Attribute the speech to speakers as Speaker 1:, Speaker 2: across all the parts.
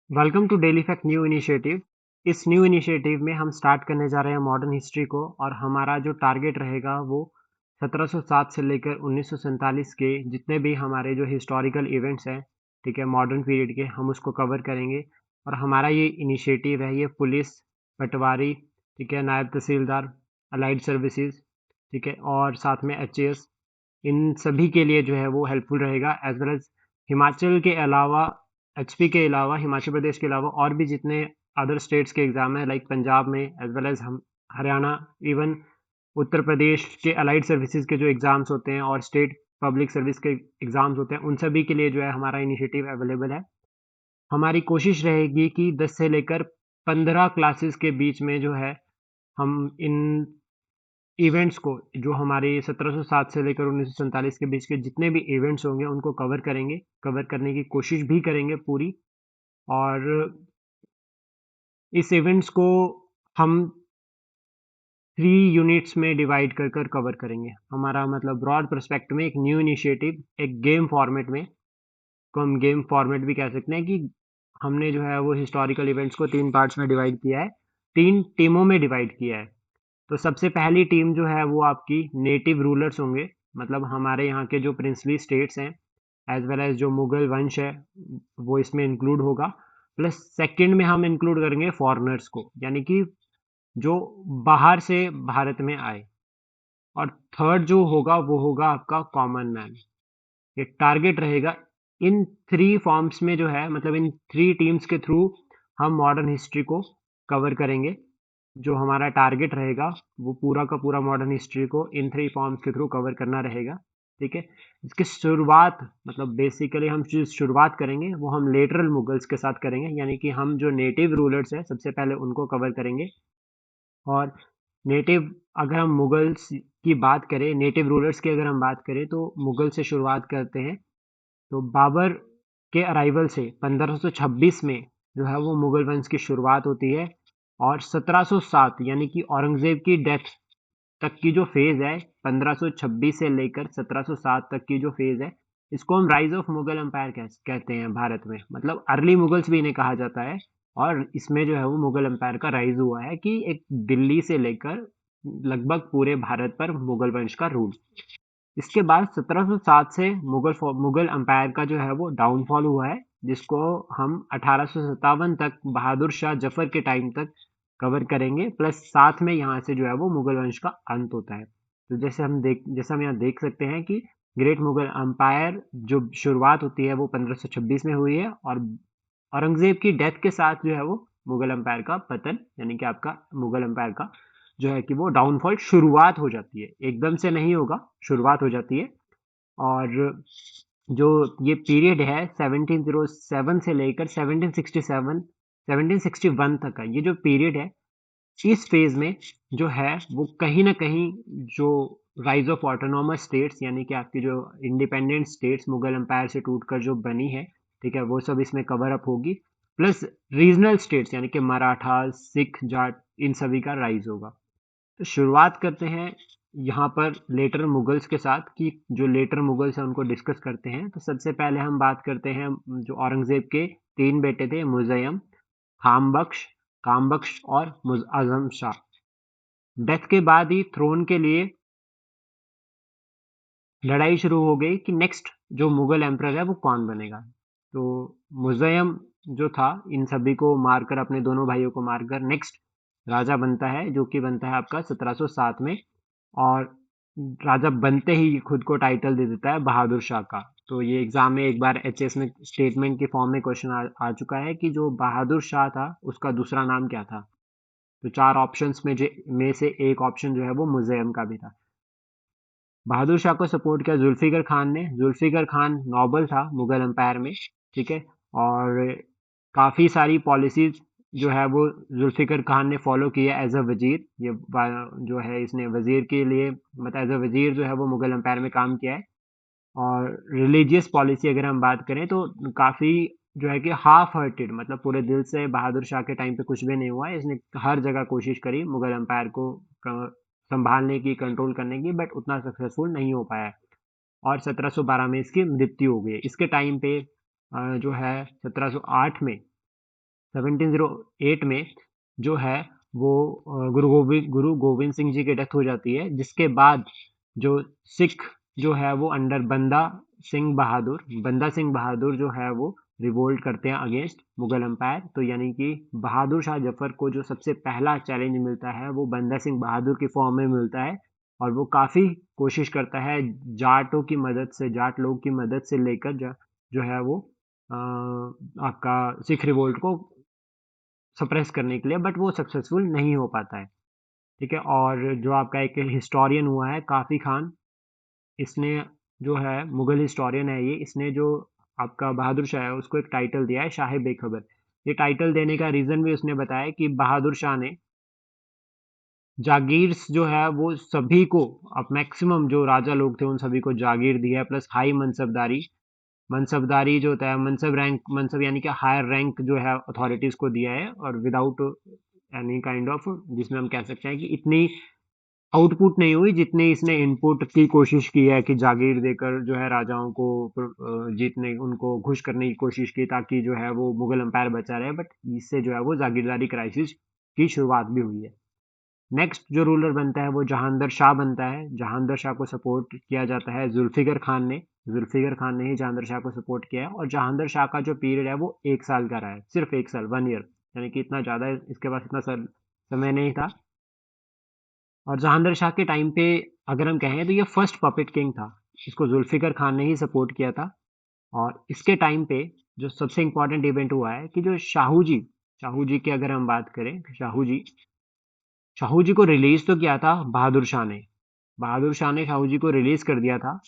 Speaker 1: Welcome to daily fact new initiative. इस new initiative में हम स्टार्ट करने जा रहे हैं मॉडर्न हिस्ट्री को और हमारा जो टारगेट रहेगा वो 1707 से लेकर 1947 के जितने भी हमारे जो हिस्टोरिकल इवेंट्स हैं, ठीक है, मॉडर्न पीरियड के, हम उसको कवर करेंगे। और हमारा ये इनिशिएटिव है, ये पुलिस, पटवारी, ठीक है, नायब तहसीलदार, अलाइड सर्विसेज, ठीक है, और साथ में एचएएस, इन सभी के लिए जो है वो हेल्पफुल रहेगा। एज वेल एज हिमाचल के अलावा, एचपी के अलावा, हिमाचल प्रदेश के अलावा और भी जितने अदर स्टेट्स के एग्जाम है, लाइक पंजाब में, एज वेल एज हम हरियाणा, इवन उत्तर प्रदेश के अलाइड सर्विसेज के जो एग्जाम्स होते हैं और स्टेट पब्लिक सर्विस के एग्जाम्स होते हैं, उन सभी के लिए जो है हमारा इनिशिएटिव अवेलेबल है। हमारी कोशिश रहेगी कि 10 से लेकर 15 क्लासेस के बीच में जो है हम इन इवेंट्स को, जो हमारे 1707 से लेकर 1947 के बीच के जितने भी इवेंट्स होंगे उनको कवर करेंगे, कवर करने की कोशिश भी करेंगे पूरी। और इस इवेंट्स को हम 3 यूनिट्स में डिवाइड कर कर कवर करेंगे। हमारा मतलब ब्रॉड पर्सपेक्ट में एक न्यू इनिशिएटिव एक गेम फॉर्मेट में, को हम गेम फॉर्मेट भी कह सकते हैं कि हमने जो है वो हिस्टोरिकल इवेंट्स को 3 पार्ट्स में डिवाइड किया है, 3 टीमों में डिवाइड किया है। तो सबसे पहली टीम जो है वो आपकी नेटिव रूलर्स होंगे, मतलब हमारे यहाँ के जो प्रिंसली स्टेट्स हैं, एज वेल एज जो मुगल वंश है वो इसमें इंक्लूड होगा। प्लस सेकंड में हम इंक्लूड करेंगे फॉरेनर्स को, यानी कि जो बाहर से भारत में आए। और थर्ड जो होगा वो होगा आपका कॉमन मैन। ये टारगेट रहेगा। इन 3 फॉर्म्स में जो है, मतलब इन 3 टीम्स के थ्रू हम मॉडर्न हिस्ट्री को कवर करेंगे। जो हमारा टारगेट रहेगा वो पूरा का पूरा मॉडर्न हिस्ट्री को इन 3 फॉर्म्स के थ्रू कवर करना रहेगा, ठीक है। इसकी शुरुआत, मतलब बेसिकली हम जो शुरुआत करेंगे वो हम लेटरल मुगल्स के साथ करेंगे, यानी कि हम जो नेटिव रूलर्स हैं सबसे पहले उनको कवर करेंगे। और नेटिव, अगर हम मुगल्स की बात करें, नेटिव रूलर्स की अगर हम बात करें, तो मुगल से शुरुआत करते हैं। तो बाबर के अराइवल से 1526 में जो है वो मुगल वंश की शुरुआत होती है। और 1707 यानी कि औरंगजेब की डेथ तक की जो फेज है, 1526 से लेकर 1707 तक की जो फेज है, इसको हम राइज ऑफ मुगल एम्पायर कहते हैं भारत में, मतलब अर्ली मुगल्स भी इन्हें कहा जाता है। और इसमें जो है वो मुगल एम्पायर का राइज हुआ है कि एक दिल्ली से लेकर लगभग पूरे भारत पर मुगल वंश का रूल। इसके बाद 1707 से मुगल एम्पायर का जो है वो डाउनफॉल हुआ है, जिसको हम 1857 तक बहादुर शाह जफर के टाइम तक कवर करेंगे। प्लस साथ में यहाँ से जो है वो मुगल वंश का अंत होता है। तो जैसे हम यहाँ देख सकते हैं कि ग्रेट मुगल एम्पायर जो शुरुआत होती है वो 1526 में हुई है, और औरंगजेब की डेथ के साथ जो है वो मुगल एम्पायर का पतन, यानी कि आपका मुगल एम्पायर का जो है कि वो डाउनफॉल शुरुआत हो जाती है, एकदम से नहीं होगा, शुरुआत हो जाती है। और जो ये पीरियड है 1707 से लेकर 1767 1761 तक का, ये जो पीरियड है, इस फेज में जो है वो कहीं ना कहीं जो राइज ऑफ ऑटोनॉमस स्टेट्स, यानी कि आपकी जो इंडिपेंडेंट स्टेट्स मुगल एम्पायर से टूटकर जो बनी है, ठीक है, वो सब इसमें कवर अप होगी। प्लस रीजनल स्टेट्स यानी कि मराठा, सिख, जाट, इन सभी का राइज होगा। तो शुरुआत करते हैं यहाँ पर लेटर मुगल्स के साथ, कि जो लेटर मुगल्स हैं उनको डिस्कस करते हैं। तो सबसे पहले हम बात करते हैं जो औरंगजेब के 3 बेटे थे, मुज़य्यम, खामबख्श, कामबख्श और आजम शाह। डेथ के बाद ही थ्रोन के लिए लड़ाई शुरू हो गई कि नेक्स्ट जो मुगल एम्परर है वो कौन बनेगा। तो मुज़य्यम जो था, इन सभी को मारकर, अपने दोनों भाइयों को मारकर नेक्स्ट राजा बनता है, जो कि बनता है आपका 1707 में। और राजा बनते ही खुद को टाइटल दे देता है बहादुर शाह का। तो ये एग्जाम में एक बार एचएस में स्टेटमेंट के फॉर्म में क्वेश्चन आ चुका है कि जो बहादुर शाह था उसका दूसरा नाम क्या था। तो 4 ऑप्शंस में से एक ऑप्शन जो है वो मुज़य्यम का भी था। बहादुर शाह को सपोर्ट किया जुल्फिकर खान ने। जुल्फिकर खान नॉबल था मुगल एम्पायर में, ठीक है। और काफ़ी सारी पॉलिसीज जो है वो जुल्फिकर खान ने फॉलो की है एज अ वजीर। जो है इसने वजीर के लिए, मतलब एज अ वजीर जो है वो मुगल एम्पायर में काम किया है। और रिलीजियस पॉलिसी अगर हम बात करें तो काफ़ी जो है कि हाफ हार्टेड, मतलब पूरे दिल से बहादुर शाह के टाइम पे कुछ भी नहीं हुआ है। इसने हर जगह कोशिश करी मुगल एम्पायर को संभालने की, कंट्रोल करने की, बट उतना सक्सेसफुल नहीं हो पाया। और 1712 में इसकी मृत्यु हो गई। इसके टाइम पे जो है 1708 में 1708 में जो है वो गुरु गोविंद सिंह जी की डेथ हो जाती है, जिसके बाद जो सिख जो है वो अंडर बंदा सिंह बहादुर जो है वो रिवोल्ट करते हैं अगेंस्ट मुगल एम्पायर। तो यानी कि बहादुर शाह जफर को जो सबसे पहला चैलेंज मिलता है वो बंदा सिंह बहादुर की फॉर्म में मिलता है, और वो काफ़ी कोशिश करता है जाट लोग की मदद से लेकर जो है वो आपका सिख रिवोल्ट को सप्रेस करने के लिए, बट वो सक्सेसफुल नहीं हो पाता है। ठीक है, और जो आपका एक हिस्टोरियन हुआ है काफ़ी खान, इसने जो है मुगल हिस्टोरियन है ये, इसने जो आपका बहादुर शाह है उसको एक टाइटल दिया है शाह बेखबर। ये टाइटल देने का रीज़न भी उसने बताया कि बहादुर शाह ने जागीर्स जो है वो सभी को, अब मैक्सिमम जो राजा लोग थे उन सभी को जागीर दी है, प्लस हाई मनसबदारी मनसबदारी जो होता है मनसब यानी कि हायर रैंक जो है अथॉरिटीज को दिया है, और विदाउट एनी काइंड ऑफ, जिसमें हम कह सकते हैं कि इतनी आउटपुट नहीं हुई जितने इसने इनपुट की कोशिश की है, कि जागीर देकर जो है राजाओं को जीतने, उनको खुश करने की कोशिश की ताकि जो है वो मुगल एम्पायर बचा रहे, बट इससे जो है वो जागीरदारी क्राइसिस की शुरुआत भी हुई है। नेक्स्ट जो रूलर बनता है वो जहांदर शाह बनता है। जहांदर शाह को सपोर्ट किया जाता है जुल्फिकर खान ने ही जहांदर शाह को सपोर्ट किया है, और जहांदर शाह का जो पीरियड है वो 1 साल का रहा है, सिर्फ 1 साल, 1 ईयर, यानी कि इतना ज़्यादा इसके पास इतना समय नहीं था। और जहांदर शाह के टाइम पे अगर हम कहें तो ये फर्स्ट पपेट किंग था, इसको जुल्फिकर खान ने ही सपोर्ट किया था। और इसके टाइम पे जो सबसे इम्पोर्टेंट इवेंट हुआ है कि जो शाहू जी की अगर हम बात करें, शाहू जी को रिलीज तो किया था बहादुर शाह ने शाहू जी को रिलीज कर दिया था,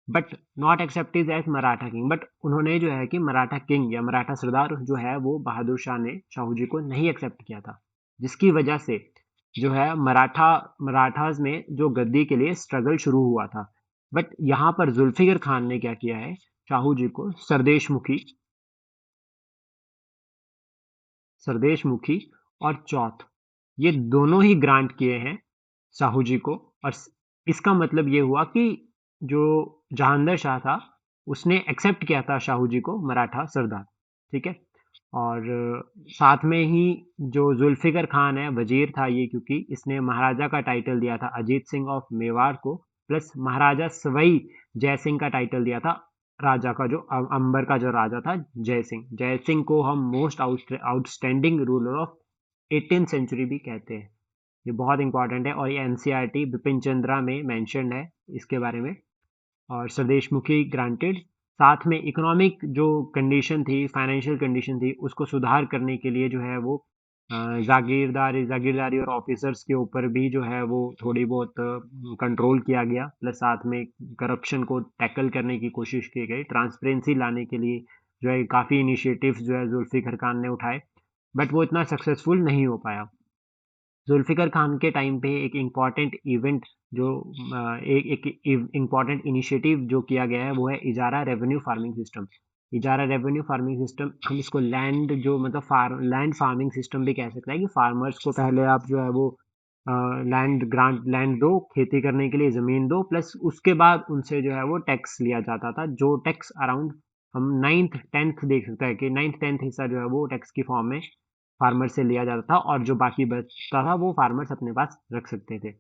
Speaker 1: but not accepted as Maratha king. But उन्होंने जो है कि मराठा किंग या मराठा सरदार जो है वो बहादुर शाह ने शाहू जी को नहीं एक्सेप्ट किया था, जिसकी वजह से जो है मराठास में जो गद्दी के लिए स्ट्रगल शुरू हुआ था। बट यहाँ पर जुल्फिकर खान ने क्या किया है, शाहू जी को सरदेशमुखी और चौथ, ये दोनों ही ग्रांट किए हैं साहू जी को। और इसका मतलब ये हुआ कि जो जहांगीर शाह था उसने एक्सेप्ट किया था शाहू जी को मराठा सरदार। ठीक है, और साथ में ही जो जुल्फिकर खान है वजीर था ये, क्योंकि इसने महाराजा का टाइटल दिया था अजीत सिंह ऑफ मेवाड़ को, प्लस महाराजा सवाई जय सिंह का टाइटल दिया था राजा का, जो अंबर का जो राजा था जय सिंह को हम most outstanding ruler of 18th century भी कहते हैं। ये बहुत इंपॉर्टेंट है, और ये एनसीईआरटी बिपिन चंद्रा में मेंशन्ड है इसके बारे में। और स्वदेशमुखी ग्रांटेड, साथ में इकोनॉमिक जो कंडीशन थी, फाइनेंशियल कंडीशन थी, उसको सुधार करने के लिए जो है वो जागीरदारी और ऑफिसर्स के ऊपर भी जो है वो थोड़ी बहुत कंट्रोल किया गया, प्लस साथ में करप्शन को टैकल करने की कोशिश की गई, ट्रांसपेरेंसी लाने के लिए जो है काफ़ी इनिशिएटिव्स जो है जुल्फिकार खान ने उठाए, बट वो इतना सक्सेसफुल नहीं हो पाया। जुल्फिकार खान के टाइम पे एक इम्पॉर्टेंट इवेंट जो एक इम्पॉर्टेंट इनिशिएटिव जो किया गया है वो है ijara revenue farming system. Ijara revenue farming system, हम इसको लैंड जो मतलब लैंड फार्मिंग सिस्टम भी कह सकते हैं, कि फार्मर्स को पहले आप जो है वो लैंड दो, खेती करने के लिए ज़मीन दो, प्लस उसके बाद उनसे जो है वो टैक्स लिया जाता था, जो टैक्स अराउंड हम 9th 10th देख सकते हैं कि 9th 10th हिस्सा जो है वो टैक्स की फॉर्म में फार्मर से लिया जाता था, और जो बाकी बचता था वो फार्मर्स अपने पास रख सकते थे।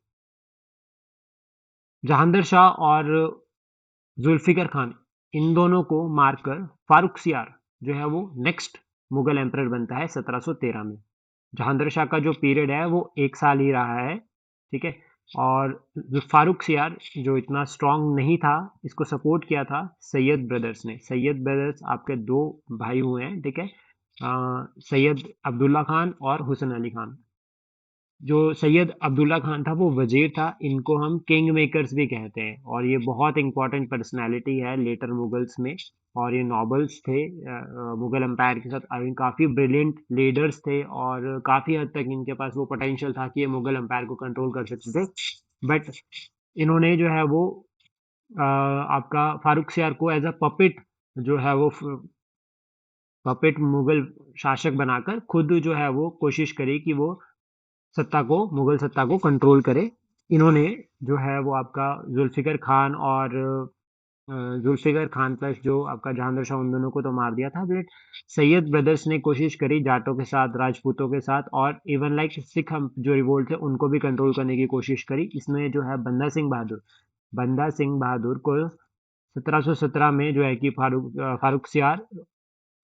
Speaker 1: जहांगीर शाह और जुल्फिकार खान, इन दोनों को मारकर फारूक सियार जो है वो नेक्स्ट मुगल एम्परर बनता है 1713 में। जहांगीर शाह का जो पीरियड है वो 1 साल ही रहा है। ठीक है, और जो फारूक सियार जो इतना स्ट्रांग नहीं था, इसको सपोर्ट किया था सैयद ब्रदर्स ने। सैयद ब्रदर्स आपके दो भाई हुए हैं, ठीक है, सैयद अब्दुल्ला खान और हुसैन अली खान। जो सैयद अब्दुल्ला खान था वो वजीर था, इनको हम किंग मेकर्स भी कहते हैं, और ये बहुत इंपॉर्टेंट पर्सनालिटी है लेटर मुगल्स में, और ये नॉबल्स थे मुगल एम्पायर के साथ। आई मीन काफ़ी ब्रिलियंट लीडर्स थे, और काफ़ी हद तक इनके पास वो पोटेंशियल था कि ये मुगल एम्पायर को कंट्रोल कर सकते थे, बट इन्होंने जो है वो आपका फारूक सियार को एज अ पपेट जो है वो पपेट मुगल शासक बनाकर खुद जो है वो कोशिश करी कि वो मुगल सत्ता को कंट्रोल करे। इन्होंने जो है वो आपका जुल्फिकार खान और जुल्फिकार खान प्लस जो आपका जहांगीर शाह, उन दोनों को तो मार दिया था, बट सैयद ब्रदर्स ने कोशिश करी जाटों के साथ, राजपूतों के साथ, और इवन लाइक सिख हम जो रिवोल्ट थे उनको भी कंट्रोल करने की कोशिश करी। इसमें जो है बंदा सिंह बहादुर को 1717 में जो है कि फारूक सियार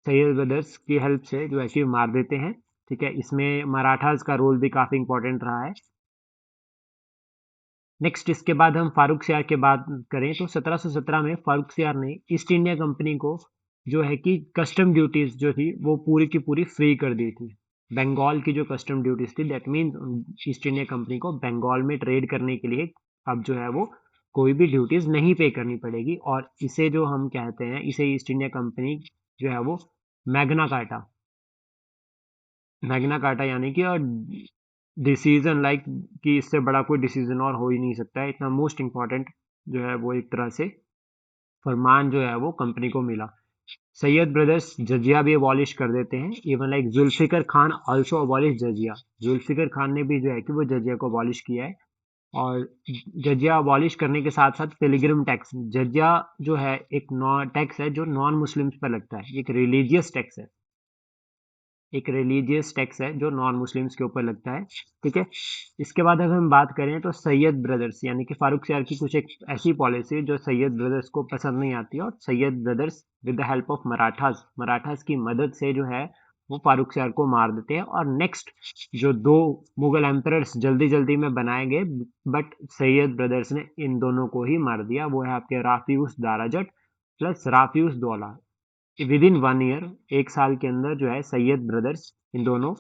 Speaker 1: सैयद ब्रदर्स की हेल्प से जो है कि मार देते हैं। ठीक है, इसमें मराठास का रोल भी काफी इंपॉर्टेंट रहा है। नेक्स्ट इसके बाद हम फारूक सियार की बात करें तो 1717 में फारूक सियार ने ईस्ट इंडिया कंपनी को जो है कि कस्टम ड्यूटीज जो थी वो पूरी की पूरी फ्री कर दी थी। बंगाल की जो कस्टम ड्यूटीज थी, that means east India company को बंगाल में ट्रेड करने के लिए अब जो है वो कोई भी ड्यूटीज नहीं पे करनी पड़ेगी, और इसे जो हम कहते हैं, इसे ईस्ट इंडिया कंपनी जो है वो मैग्ना कार्टा मैग्ना कार्टा यानी कि डिसीजन लाइक कि इससे बड़ा कोई डिसीजन और हो ही नहीं सकता है, इतना मोस्ट इम्पॉर्टेंट जो है वो एक तरह से फरमान जो है वो कंपनी को मिला। सैयद ब्रदर्स जजिया भी अबॉलिश कर देते हैं। Even like Zulfiqar Khan also abolish jizya. Zulfiqar Khan ने भी जो है कि वो जजिया को अबॉलिश किया है। और जजिया अबॉलिश करने के साथ साथ पिलग्रिम टैक्स, जजिया जो है एक नॉन टैक्स है जो नॉन मुस्लिम्स पर लगता है, एक रिलीजियस टैक्स है, एक रिलीजियस टैक्स है जो नॉन मुस्लिम्स के ऊपर लगता है। ठीक है, इसके बाद अगर हम बात करें तो सैयद ब्रदर्स यानी कि फारूक सियार की कुछ एक ऐसी पॉलिसी जो सैयद ब्रदर्स को पसंद नहीं आती, और Syed brothers with the help of Marathas की मदद से जो है वो फारूक सियार को मार देते हैं। और नेक्स्ट जो दो मुगल एम्परर्स जल्दी जल्दी में बनाए गए, बट सैयद ब्रदर्स ने इन दोनों को ही मार दिया, वो है आपके Rafiud Darajat plus Rafiud Daulah. Within 1 year, 1 साल के अंदर जो है सैयद ब्रदर्स इन दोनों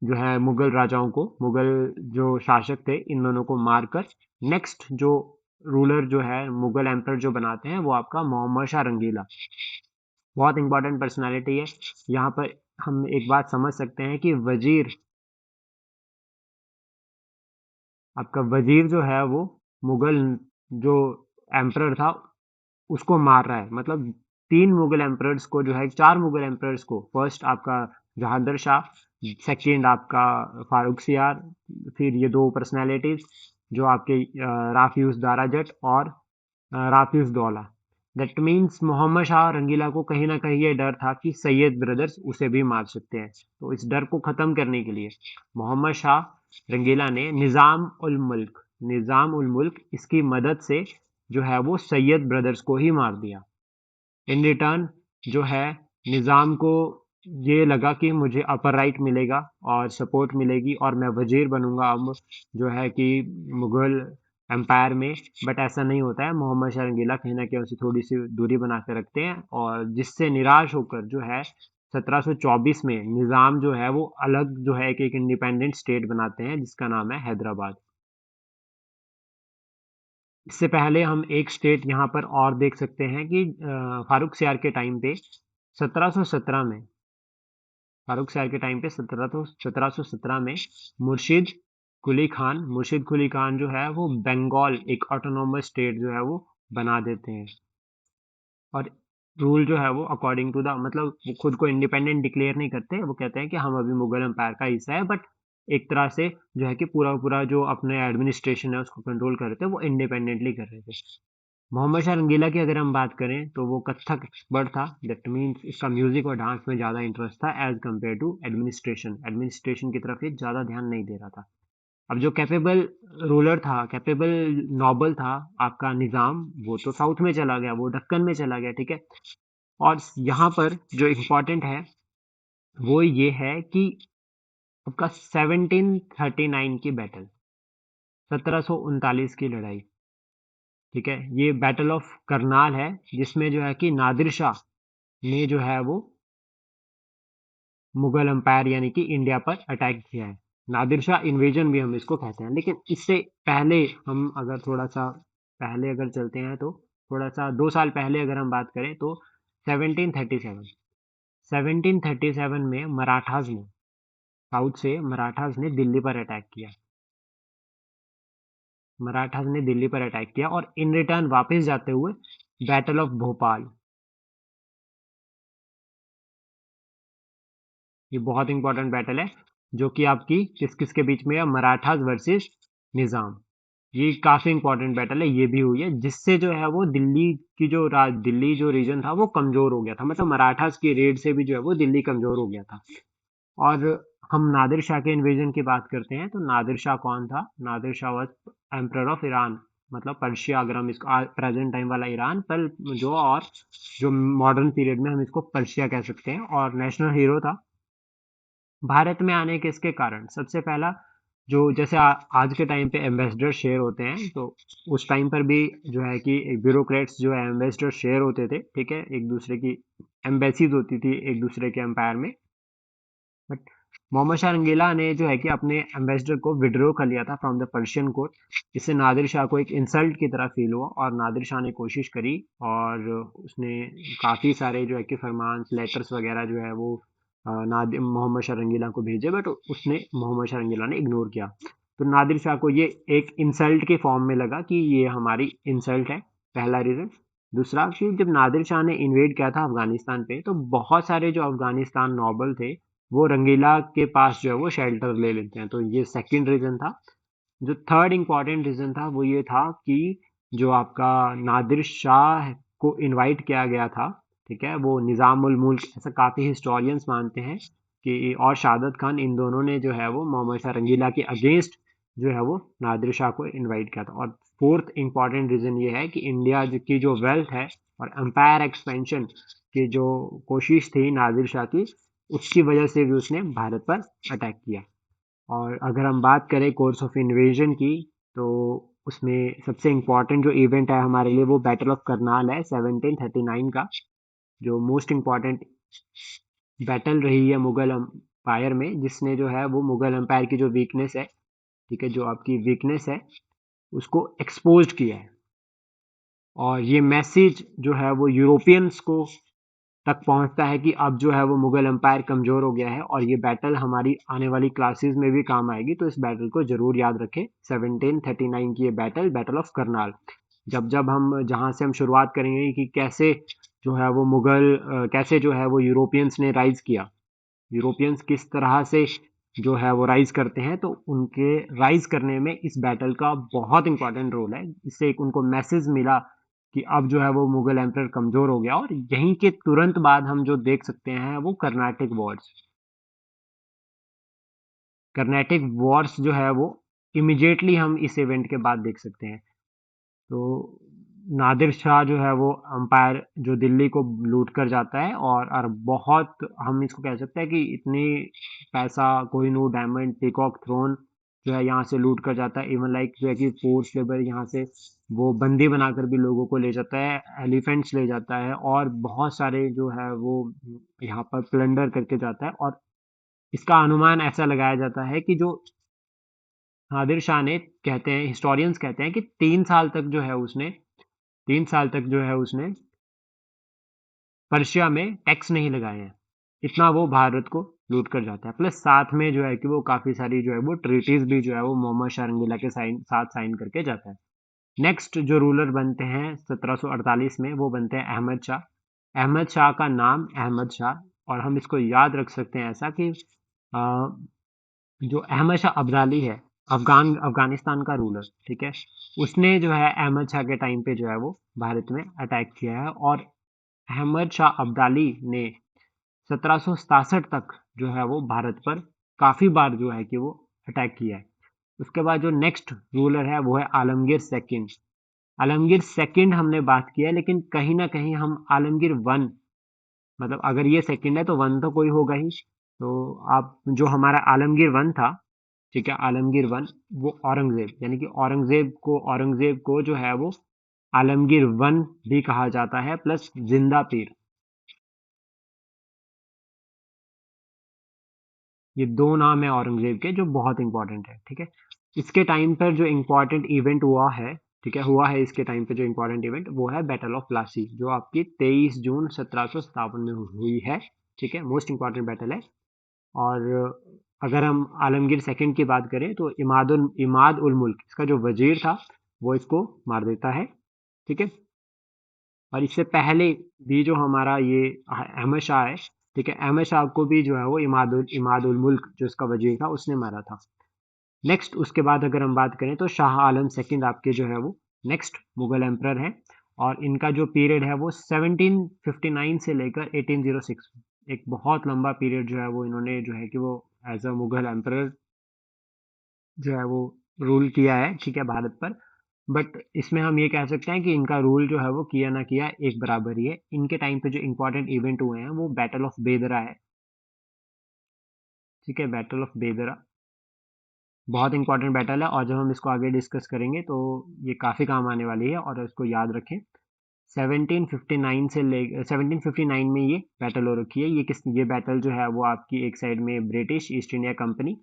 Speaker 1: जो है मुगल राजाओं को, मुगल जो शासक थे, इन दोनों को मारकर नेक्स्ट जो रूलर जो है मुगल एम्पर जो बनाते हैं वो आपका मोहम्मद शाह रंगीला। बहुत इंपॉर्टेंट पर्सनालिटी है। यहाँ पर हम एक बात समझ सकते हैं कि वजीर, आपका वजीर जो है वो मुगल जो एम्परर था उसको मार रहा है। मतलब 3 मुगल एम्परर्स को जो है, 4 मुगल एम्परर्स को, फर्स्ट आपका जहांगीर शाह, सेकंड आपका फारूक सियार, फिर ये दो पर्सनालिटीज जो आपके राफीउस दाराजट और राफीउस दौला। दैट मीन्स मोहम्मद शाह रंगीला को कहीं ना कहीं ये डर था कि सैयद ब्रदर्स उसे भी मार सकते हैं। तो इस डर को ख़त्म करने के लिए मोहम्मद शाह रंगीला ने निज़ाम उल मुल्क इसकी मदद से जो है वो सैयद ब्रदर्स को ही मार दिया। इन रिटर्न जो है निज़ाम को ये लगा कि मुझे अपर राइट मिलेगा और सपोर्ट मिलेगी और मैं वजीर बनूंगा अब जो है कि मुगल एम्पायर में। बट ऐसा नहीं होता है, मोहम्मद शाह रंगीला कहीं ना कहीं उसे थोड़ी सी दूरी बना के रखते हैं, और जिससे निराश होकर जो है 1724 में निज़ाम जो है वो अलग जो है एक इंडिपेंडेंट स्टेट बनाते हैं जिसका नाम है हैदराबाद। इससे पहले हम एक स्टेट यहाँ पर और देख सकते हैं कि फारूक सियार के टाइम पे 1717 में, फारूक सियार के टाइम पे 1717 में मुर्शिद कुली खान जो है वो बंगाल एक ऑटोनोमस स्टेट जो है वो बना देते हैं। और रूल जो है वो अकॉर्डिंग टू द, मतलब वो खुद को इंडिपेंडेंट डिक्लेयर नहीं करते, वो कहते हैं कि हम अभी मुगल एम्पायर का हिस्सा है, बट एक तरह से जो है कि पूरा पूरा जो अपने एडमिनिस्ट्रेशन है उसको कंट्रोल कर रहे थे, वो इंडिपेंडेंटली कर रहे थे। मोहम्मद शाह रंगीला की अगर हम बात करें तो वो कथक एक्सपर्ट था। दैट मीन्स इसका म्यूजिक और डांस में ज़्यादा इंटरेस्ट था एज कम्पेयर टू एडमिनिस्ट्रेशन की तरफ ये ज़्यादा ध्यान नहीं दे रहा था। अब जो कैपेबल रूलर था, कैपेबल नॉबल था आपका निज़ाम, वो तो साउथ में चला गया, वो दक्कन में चला गया। ठीक है, और यहाँ पर जो इम्पोर्टेंट है वो ये है कि आपका 1739 की बैटल, 1739 की लड़ाई, ठीक है, ये बैटल ऑफ करनाल है, जिसमें जो है कि नादिर शाह ने जो है वो मुगल एम्पायर यानी कि इंडिया पर अटैक किया है। नादिर शाह इन्वेजन भी हम इसको कहते हैं। लेकिन इससे पहले हम अगर थोड़ा सा पहले अगर चलते हैं तो थोड़ा सा 2 साल पहले अगर हम बात करें तो 1737 1737 में मराठास ने, साउथ से मराठास ने दिल्ली पर अटैक किया। मराठास ने दिल्ली पर अटैक किया और इन रिटर्न वापस जाते हुए बैटल ऑफ भोपाल, ये बहुत इंपॉर्टेंट बैटल है जो कि आपकी किस किस के बीच में है, मराठास वर्सेस निजाम। ये काफी इंपॉर्टेंट बैटल है, ये भी हुई है, जिससे जो है वो दिल्ली जो रीजन था वो कमजोर हो गया था, मतलब मराठास की रेड से भी जो है वो दिल्ली कमजोर हो गया था। और हम नादिर शाह के इन्वेजन की बात करते हैं, तो नादिर शाह कौन था? Nadir Shah was emperor of Iran, मतलब पर्शिया, अगर हम इसको प्रेजेंट टाइम वाला ईरान पर जो, और जो मॉडर्न पीरियड में हम इसको पर्शिया कह सकते हैं, और नेशनल हीरो था। भारत में आने के इसके कारण सबसे पहला, जो जैसे आज के टाइम पे एम्बेसडर शेयर होते हैं, तो उस टाइम पर भी जो है कि ब्यूरोक्रेट्स जो है एम्बेसडर शेयर होते थे, ठीक है, एक दूसरे की एम्बेसीज होती थी एक दूसरे के एम्पायर में। बट मोहम्मद शाह रंगीला ने जो है कि अपने एम्बेसडर को विड्रॉ कर लिया था फ्रॉम द पर्शियन कोर्ट। इससे नादिर शाह को एक इंसल्ट की तरह फील हुआ, और नादिर शाह ने कोशिश करी, और उसने काफ़ी सारे जो है कि फरमान लेटर्स वगैरह जो है वो नादिर मोहम्मद शाह रंगीला को भेजे, बट उसने मोहम्मद शाह रंगीला ने इग्नोर किया। तो नादिर शाह को ये एक इंसल्ट के फॉर्म में लगा कि ये हमारी इंसल्ट है, पहला रीज़न। दूसरा कि जब नादिर शाह ने इन्वेड किया था अफगानिस्तान पे, तो बहुत सारे जो अफगानिस्तान नॉबल थे वो रंगीला के पास जो है वो शेल्टर ले लेते हैं, तो ये सेकंड रीजन था। जो थर्ड इंपॉर्टेंट रीजन था वो ये था कि जो आपका नादिर शाह को इनवाइट किया गया था, ठीक है, वो निज़ाम उल मुल्क, ऐसा काफ़ी हिस्टोरियंस मानते हैं कि, और शहादत खान, इन दोनों ने जो है वो मोहम्मद शाह रंगीला के अगेंस्ट जो है वो नादिर शाह को इनवाइट किया था। और फोर्थ इंपॉर्टेंट रीज़न ये है कि इंडिया की जो वेल्थ है और एम्पायर एक्सपेंशन की जो कोशिश थी नादिर शाह की, उसकी वजह से भी उसने भारत पर अटैक किया। और अगर हम बात करें कोर्स ऑफ इन्वेजन की, तो उसमें सबसे इम्पॉर्टेंट जो इवेंट है हमारे लिए वो बैटल ऑफ करनाल है 1739 का, जो मोस्ट इम्पॉर्टेंट बैटल रही है मुगल एम्पायर में, जिसने जो है वो मुगल एम्पायर की जो वीकनेस है, ठीक है, जो आपकी वीकनेस है उसको एक्सपोज किया है। और ये मैसेज जो है वो यूरोपियंस को तक पहुंचता है कि अब जो है वो मुगल एम्पायर कमजोर हो गया है, और ये बैटल हमारी आने वाली क्लासेस में भी काम आएगी, तो इस बैटल को जरूर याद रखें। 1739 की ये बैटल, बैटल ऑफ करनाल। जब जब हम जहां से हम शुरुआत करेंगे कि कैसे जो है वो कैसे जो है वो यूरोपियंस ने राइज किया, यूरोपियंस किस तरह से जो है वो राइज करते हैं, तो उनके राइज करने में इस बैटल का बहुत इंपॉर्टेंट रोल है। इससे एक उनको मैसेज मिला कि अब जो है वो मुगल एम्परर कमजोर हो गया। और यहीं के तुरंत बाद हम जो देख सकते हैं वो कर्नाटिक वॉर्स, कर्नाटिक वॉर्स जो है वो इमिजिएटली हम इस इवेंट के बाद देख सकते हैं। तो नादिर शाह जो है वो अंपायर जो दिल्ली को लूट कर जाता है, और बहुत हम इसको कह सकते हैं कि इतनी पैसा, कोहिनूर डायमंड, पीकॉक थ्रोन जो है यहाँ से लूट कर जाता है। इवन लाइक जो है कि फोर्स लेबर यहाँ से वो बंदी बनाकर भी लोगों को ले जाता है, एलिफेंट्स ले जाता है, और बहुत सारे जो है वो यहाँ पर प्लंडर करके जाता है। और इसका अनुमान ऐसा लगाया जाता है कि जो नादिर शाह ने, कहते हैं हिस्टोरियंस कहते हैं कि 3 साल तक जो है उसने, 3 साल तक जो है उसने पर्शिया में टैक्स नहीं लगाए हैं, इतना वो भारत को लूट कर जाता है। प्लस साथ में जो है कि वो काफ़ी सारी जो है वो ट्रीटीज भी जो है वो मोहम्मद शाह रंगीला के साथ साइन करके जाता है। नेक्स्ट जो रूलर बनते हैं 1748 में, वो बनते हैं अहमद शाह। अहमद शाह का नाम अहमद शाह, और हम इसको याद रख सकते हैं ऐसा कि जो अहमद शाह अब्दाली है, अफगानिस्तान का रूलर, ठीक है, उसने जो है अहमद शाह के टाइम पे जो है वो भारत में अटैक किया है। और अहमद शाह अब्दाली ने 1767 तक जो है वो भारत पर काफ़ी बार जो है कि वो अटैक किया है। उसके बाद जो नेक्स्ट रूलर है वो है आलमगीर सेकंड। आलमगीर सेकंड हमने बात किया है, लेकिन कहीं ना कहीं हम आलमगीर वन, मतलब अगर ये सेकंड है तो वन तो कोई होगा ही। तो आप जो हमारा आलमगीर वन था, ठीक है, आलमगीर वन, वो औरंगजेब, यानी कि औरंगजेब को जो है वो आलमगीर वन भी कहा जाता है, प्लस जिंदा पीर। ये दो नाम है औरंगजेब के जो बहुत इंपॉर्टेंट है, ठीक है। इसके टाइम पर जो इंपॉर्टेंट इवेंट हुआ है, ठीक है, हुआ है इसके टाइम पे जो इंपॉर्टेंट इवेंट, वो है बैटल ऑफ प्लासी, जो आपकी 23 जून 1757 में हुई है, ठीक है, मोस्ट इंपॉर्टेंट बैटल है। और अगर हम आलमगीर सेकंड की बात करें, तो इमाद उल मुल्क, इसका जो वजीर था, वो इसको मार देता है, ठीक है। और इससे पहले भी जो हमारा ये अहमद शाह है, ठीक है, अहमद शाह को भी जो है वो इमाद उल मुल्क जो इसका वजीर था उसने मारा था। नेक्स्ट उसके बाद अगर हम बात करें तो शाह आलम सेकंड आपके जो है वो नेक्स्ट मुगल एम्परर हैं, और इनका जो पीरियड है वो 1759 से लेकर 1806, एक बहुत लंबा पीरियड जो है वो इन्होंने जो है कि वो एज अ मुगल एम्परर जो है वो रूल किया है, ठीक है, भारत पर। बट इसमें हम ये कह सकते हैं कि इनका रूल जो है वो किया ना किया एक बराबर ही है। इनके टाइम पे जो इंपॉर्टेंट इवेंट हुए हैं वो बैटल ऑफ बेदरा है, ठीक है, बैटल ऑफ बेदरा बहुत इंपॉर्टेंट बैटल है, और जब हम इसको आगे डिस्कस करेंगे तो ये काफ़ी काम आने वाली है, और इसको याद रखें। 1759 से ले 1759 में ये बैटल हो रखी है। ये बैटल जो है वो आपकी एक साइड में ब्रिटिश ईस्ट इंडिया कंपनी,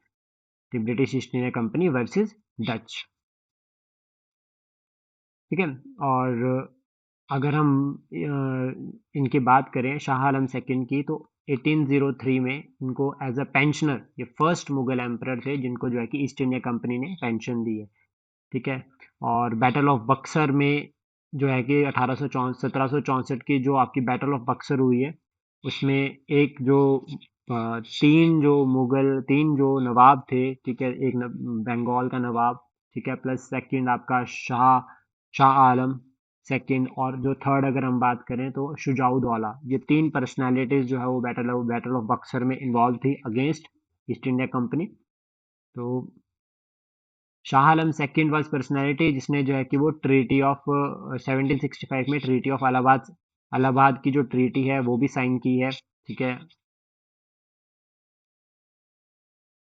Speaker 1: थी British east India company versus Dutch, ठीक है। और अगर हम इनकी बात करें शाह आलम सेकंड की, तो 1803 में इनको एज अ पेंशनर, ये फर्स्ट मुगल एम्परर थे जिनको जो है कि ईस्ट इंडिया कंपनी ने पेंशन दी है, ठीक है। और बैटल ऑफ बक्सर में जो है कि 1764 की जो आपकी बैटल ऑफ बक्सर हुई है, उसमें एक जो तीन जो नवाब थे, ठीक है, एक बंगाल का नवाब, ठीक है, प्लस सेकंड आपका शाह आलम सेकंड, और जो थर्ड अगर हम बात करें तो शुजाउद्दौला, ये तीन पर्सनालिटीज जो है वो बैटल ऑफ बक्सर में इन्वॉल्व थी अगेंस्ट ईस्ट इंडिया कंपनी। तो Shah Alam second was personality जिसने जो है कि वो ट्रीटी ऑफ 1765 में ट्रीटी ऑफ अलाहाबाद अलाहाबाद की जो ट्रीटी है वो भी साइन की है, ठीक है।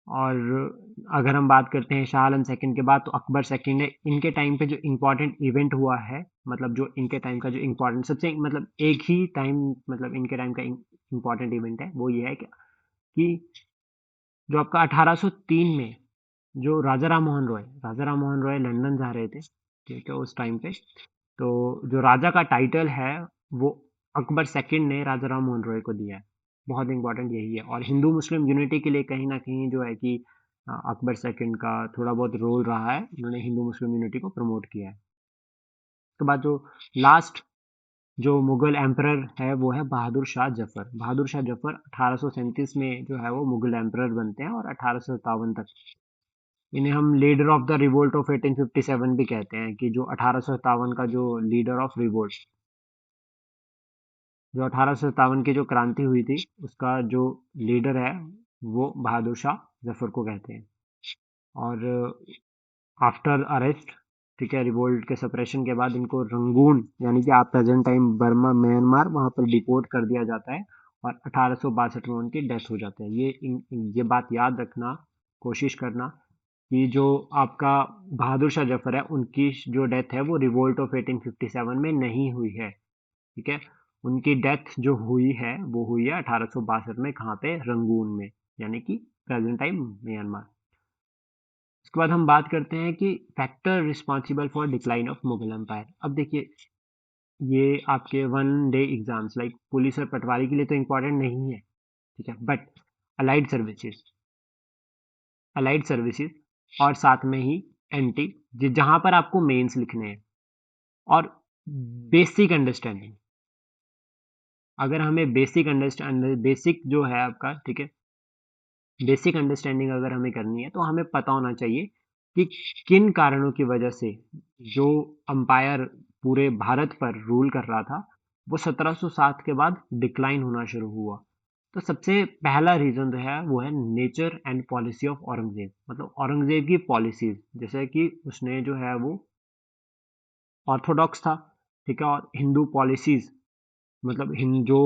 Speaker 1: और अगर हम बात करते हैं शाह आलम सेकंड के बाद, तो अकबर सेकंड है। इनके टाइम पे जो इम्पोर्टेंट इवेंट हुआ है, मतलब जो इनके टाइम का जो इम्पोर्टेंट सबसे मतलब एक ही टाइम, मतलब इनके टाइम का इम्पोर्टेंट इवेंट है, वो ये है कि जो आपका 1803 में जो राजा राम मोहन रॉय लंदन जा रहे थे, ठीक है, उस टाइम पे। तो जो राजा का टाइटल है वो अकबर सेकंड ने राजा राम मोहन रॉय को दिया है, बहुत इंपॉर्टेंट यही है। और हिंदू मुस्लिम यूनिटी के लिए कहीं ना कहीं जो है कि अकबर सेकंड का थोड़ा बहुत रोल रहा है, उन्होंने हिंदू मुस्लिम यूनिटी को प्रमोट किया है। उसके बाद जो लास्ट जो मुगल एम्परर है वो है बहादुर शाह जफर। बहादुर शाह जफर 1837 में जो है वो मुगल एम्परर बनते हैं, और 1857 तक इन्हें हम leader of the revolt of 1857 भी कहते हैं, कि जो 1857 का जो लीडर ऑफ रिवोल्ट, जो 1857 की जो क्रांति हुई थी उसका जो लीडर है वो बहादुर शाह जफर को कहते हैं। और आफ्टर अरेस्ट, ठीक है, रिवोल्ट के सप्रेशन के बाद इनको रंगून, यानी कि आप प्रेजेंट टाइम बर्मा म्यांमार, वहाँ पर डिपोर्ट कर दिया जाता है, और 1862 में उनकी डेथ हो जाती है। ये बात याद रखना, कोशिश करना कि जो आपका बहादुर शाह जफर है उनकी जो डेथ है वो रिवोल्ट ऑफ 1857 में नहीं हुई है, ठीक है। उनकी डेथ जो हुई है वो हुई है 1862 में, कहाँ पे, रंगून में, यानी कि प्रेजेंट टाइम म्यांमार। उसके बाद हम बात करते हैं कि factor responsible for decline of Mughal empire. अब देखिए, ये आपके one day exams like police और पटवारी के लिए तो इंपॉर्टेंट नहीं है, ठीक है, but allied services allied services और साथ में ही एंटी, जहाँ पर आपको मेंस लिखने हैं, और बेसिक अंडरस्टैंडिंग, अगर हमें बेसिक जो है आपका, ठीक है, बेसिक अंडरस्टैंडिंग अगर हमें करनी है तो हमें पता होना चाहिए कि किन कारणों की वजह से जो अंपायर पूरे भारत पर रूल कर रहा था वो 1707 के बाद डिक्लाइन होना शुरू हुआ। तो सबसे पहला रीजन जो है वो है nature and policy of Aurangzeb, मतलब औरंगजेब की पॉलिसीज, जैसे कि उसने जो है वो ऑर्थोडॉक्स था, ठीक है, और हिंदू पॉलिसीज, मतलब जो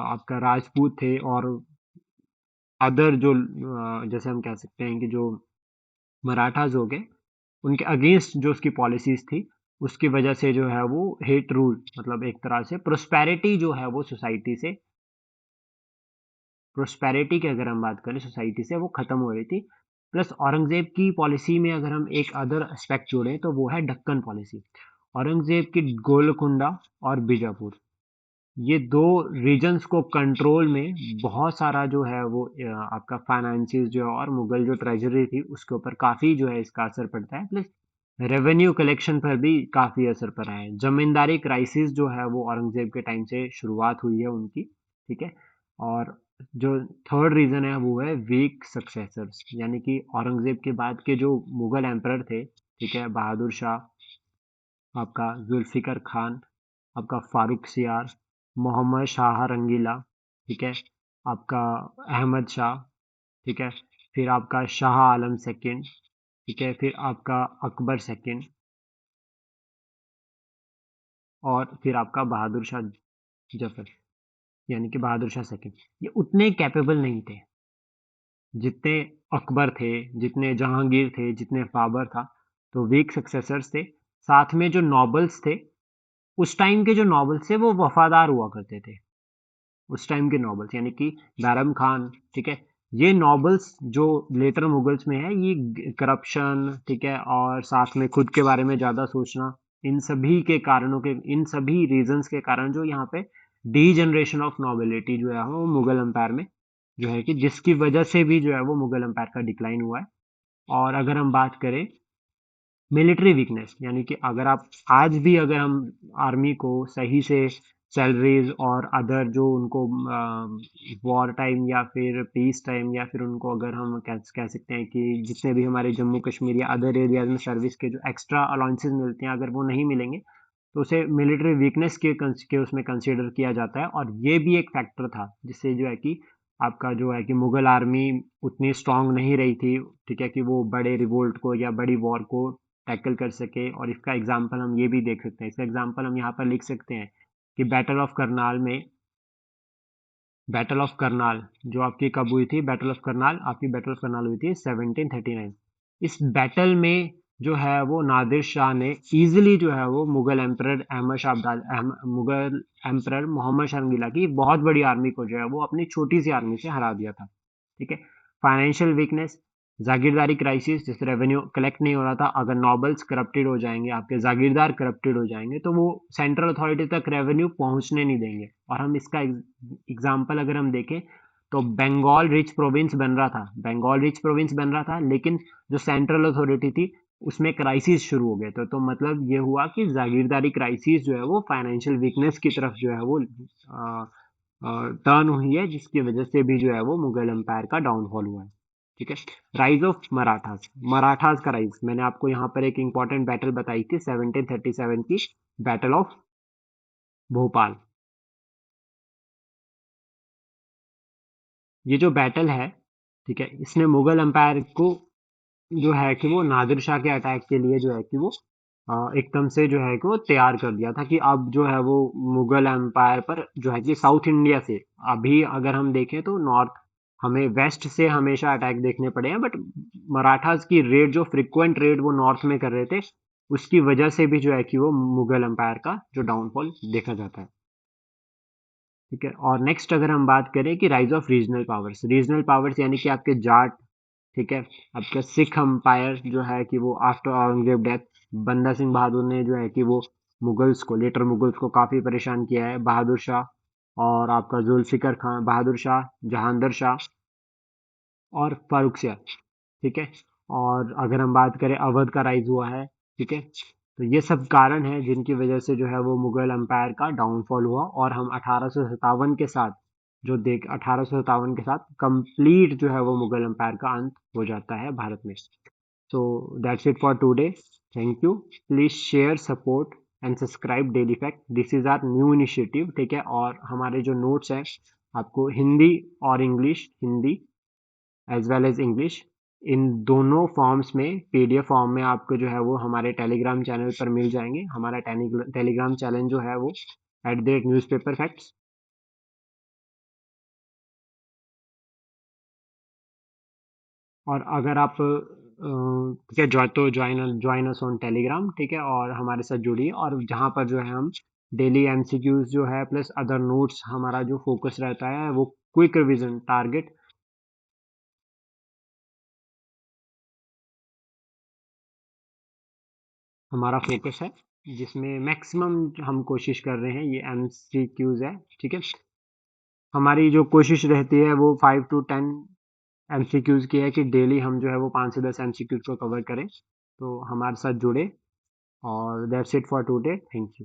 Speaker 1: आपका राजपूत थे और अदर जो जैसे हम कह सकते हैं कि जो मराठाज हो गए, उनके अगेंस्ट जो उसकी पॉलिसीज थी, उसकी वजह से जो है वो हेट रूल, मतलब एक तरह से प्रोस्पेरिटी जो है वो सोसाइटी से, प्रोस्पेरिटी की अगर हम बात करें सोसाइटी से, वो खत्म हो रही थी। प्लस औरंगजेब की पॉलिसी में अगर हम एक अदर एस्पेक्ट जोड़ें तो वो है दक्कन पॉलिसी। औरंगजेब की गोलकुंडा और बीजापुर, ये दो रीजन्स को कंट्रोल में बहुत सारा जो है वो आपका फाइनेंसिस जो है, और मुगल जो ट्रेजरी थी उसके ऊपर काफ़ी जो है इसका असर पड़ता है। प्लस रेवेन्यू कलेक्शन पर भी काफ़ी असर पड़ा है। जमींदारी क्राइसिस जो है वो औरंगजेब के टाइम से शुरुआत हुई है उनकी, ठीक है। और जो थर्ड रीजन है वो है वीक सक्सेसर्स, यानी कि औरंगजेब के बाद के जो मुगल एम्परर थे, ठीक है, बहादुर शाह, आपका जुल्फिकर खान, आपका फारूक सियार, मोहम्मद शाह रंगीला, ठीक है, आपका अहमद शाह, ठीक है, फिर आपका शाह आलम सेकंड, ठीक है, फिर आपका अकबर सेकंड, और फिर आपका बहादुर शाह जफर, यानी कि बहादुर शाह सेकंड। ये उतने कैपेबल नहीं थे जितने अकबर थे, जितने जहांगीर थे, जितने बाबर था। तो वीक सक्सेसर्स थे। साथ में जो नॉबल्स थे, उस टाइम के जो नॉबल्स थे वो वफादार हुआ करते थे। उस टाइम के नॉबल्स यानी कि बैरम खान, ठीक है, ये नॉबल्स जो लेटर मुगल्स में है, ये करप्शन, ठीक है, और साथ में खुद के बारे में ज़्यादा सोचना, इन सभी के कारणों के, इन सभी रीजंस के कारण जो यहाँ पे डी जनरेशन ऑफ नॉबिलिटी जो है वो मुगल एम्पायर में जो है कि जिसकी वजह से भी जो है वो मुगल एम्पायर का डिक्लाइन हुआ है। और अगर हम बात करें मिलिट्री वीकनेस, यानी कि अगर आप आज भी अगर हम आर्मी को सही से सैलरीज और अदर जो उनको वॉर टाइम या फिर पीस टाइम, या फिर उनको अगर हम कह सकते हैं कि जितने भी हमारे जम्मू कश्मीर या अदर एरियाज में सर्विस के जो एक्स्ट्रा अलाउंसेस मिलते हैं, अगर वो नहीं मिलेंगे तो उसे मिलिट्री वीकनेस के उसमें कंसिडर किया जाता है। और ये भी एक फैक्टर था जिससे जो है कि आपका जो है कि मुगल आर्मी उतनी स्ट्रांग नहीं रही थी, ठीक है, कि वो बड़े रिवोल्ट को या बड़ी वॉर को टैकल कर सके। और इसका एग्जाम्पल हम ये भी देख सकते हैं, इसका एग्जाम्पल हम यहाँ पर लिख सकते हैं कि बैटल ऑफ करनाल जो आपकी कब हुई थी, बैटल ऑफ करनाल हुई थी 1739। इस बैटल में जो है वो नादिर शाह ने इजीली जो है वो मुगल एम्परर मोहम्मद शर्मिला की बहुत बड़ी आर्मी को जो है वो अपनी छोटी सी आर्मी से हरा दिया था, ठीक है। फाइनेंशियल वीकनेस, जागीरदारी क्राइसिस, जैसे रेवेन्यू कलेक्ट नहीं हो रहा था, अगर नॉबल्स करप्टेड हो जाएंगे, आपके जागीरदार करप्टेड हो जाएंगे, तो वो सेंट्रल अथॉरिटी तक रेवेन्यू पहुंचने नहीं देंगे। और हम इसका एग्जाम्पल अगर हम देखें तो बंगाल रिच प्रोविंस बन रहा था, लेकिन जो सेंट्रल अथॉरिटी थी उसमें क्राइसिस शुरू हो गए थे। तो मतलब ये हुआ कि जागीरदारी क्राइसिस जो है वो फाइनेंशियल वीकनेस की तरफ जो है वो टर्न हुई है, जिसकी वजह से भी जो है वो मुगल एम्पायर का डाउनफॉल हुआ है, ठीक है। राइज ऑफ मराठास का राइज, मैंने आपको यहाँ पर एक इंपॉर्टेंट बैटल बताई थी 1737 की, बैटल ऑफ भोपाल। ये जो बैटल है, ठीक है, इसने मुगल एम्पायर को जो है कि वो नादिर शाह के अटैक के लिए जो है कि वो एकदम से जो है कि वो तैयार कर दिया था कि अब जो है वो मुगल एम्पायर पर जो है कि साउथ इंडिया से, अभी अगर हम देखें तो नॉर्थ, हमें वेस्ट से हमेशा अटैक देखने पड़े हैं, बट मराठास की रेड, जो फ्रिक्वेंट रेड वो नॉर्थ में कर रहे थे, उसकी वजह से भी जो है कि वो मुगल एम्पायर का जो डाउनफॉल देखा जाता है, ठीक है। और नेक्स्ट अगर हम बात करें कि राइज ऑफ रीजनल पावर्स यानी कि आपके जाट, ठीक है, आपका सिख अम्पायर जो है कि वो आफ्टर औरंगजेब डेथ, बंदा सिंह बहादुर ने जो है कि वो मुगल्स को काफ़ी परेशान किया है, बहादुर शाह और आपका जुल्फिकर खान, बहादुर शाह, जहांदर शाह और फारूक सियार, ठीक है। और अगर हम बात करें अवध का राइज हुआ है, ठीक है। तो ये सब कारण है जिनकी वजह से जो है वो मुगल एम्पायर का डाउनफॉल हुआ, और हम 1857 के साथ जो देख 1857 के साथ कंप्लीट जो है वो मुगल एम्पायर का अंत हो जाता है भारत में। So that's it for today. Thank you. Please share, support and subscribe daily fact. This is our new initiative, ठीक है। और हमारे जो नोट्स हैं आपको हिंदी और English, Hindi as well as English, इन दोनों फॉर्म्स में पीडीएफ फॉर्म में आपको जो है वो हमारे टेलीग्राम चैनल पर मिल जाएंगे। हमारा टेलीग्राम चैनल जो है वो @newspaper facts। और अगर आप ठीक है, ज्वाइन अस ऑन टेलीग्राम, ठीक है, और हमारे साथ जुड़िए। और जहाँ पर जो है हम डेली एमसीक्यूज जो है प्लस अदर नोट्स, हमारा जो फोकस रहता है वो क्विक रिवीजन टारगेट, हमारा फोकस है, जिसमें मैक्सिमम हम कोशिश कर रहे हैं ये एमसीक्यूज है, ठीक है। हमारी जो कोशिश रहती है वो 5 to 10 एमसीक्यूज की है कि डेली हम जो है वो 5 से 10 एमसीक्यूज को कवर करें। तो हमारे साथ जुड़े। और that's it for today. Thank you.